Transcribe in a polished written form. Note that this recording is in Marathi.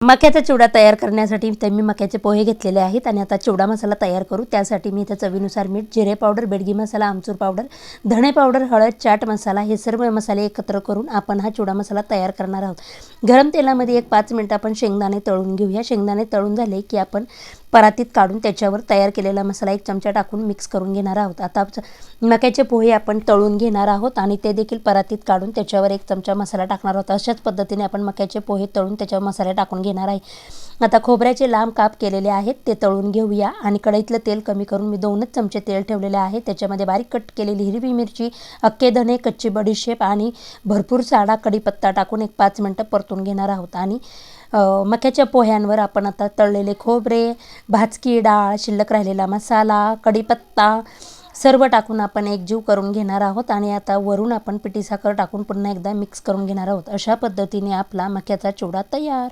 मक्याचा चिवडा तयार करण्यासाठी इथे मी मक्याचे पोहे घेतलेले आहेत आणि आता चिवडा मसाला तयार करू। त्यासाठी मी इथे चवीनुसार मीठ, जिरे पावडर, बेडगी मसाला, आमचूर पावडर, धणे पावडर, हळद, चाट मसाला हे सर्व मसाले एकत्र करून आपण हा चिवडा मसाला तयार करणार आहोत। गरम तेलामध्ये एक 5 मिनिट आपण शेंगदाणे तळून घेऊया। शेंगदाणे तळून झाले की आपण परातीत काढून त्याच्यावर तयार केलेला मसाला 1 चमचा टाकून मिक्स करून घेणार आहोत। आता मक्याचे पोहे आपण तळून घेणार आहोत आणि ते देखील परातीत काढून त्याच्यावर 1 चमचा मसाला टाकणार आहोत। अशाच पद्धतीने आपण मक्याचे पोहे तळून त्याच्यावर मसाला टाकून घेणार आहे। आता खोबऱ्याचे लांब काप केलेले आहेत ते तळून घेऊया आणि कढईतलं तेल कमी करून मी 2च चमचे तेल ठेवलेले आहे। त्याच्यामध्ये बारीक कट केलेली हिरवी मिरची, अख्खे धणे, कच्ची बडीशेप आणि भरपूर साडा कढीपत्ता टाकून एक 5 मिनिटं परतून घेणार आहोत। आणि मक्याच्या पोह्यांवर आपण आता तळलेले खोबरे, भाजकी डाळ, शिल्लक राहिलेला मसाला, कढीपत्ता सर्व टाकून आपण एकजीव करून घेणार आहोत आणि आता वरून आपण पिठी साखर टाकून पुन्हा एकदा मिक्स करून घेणार आहोत। अशा पद्धतीने आपला मक्याचा चिवडा तयार।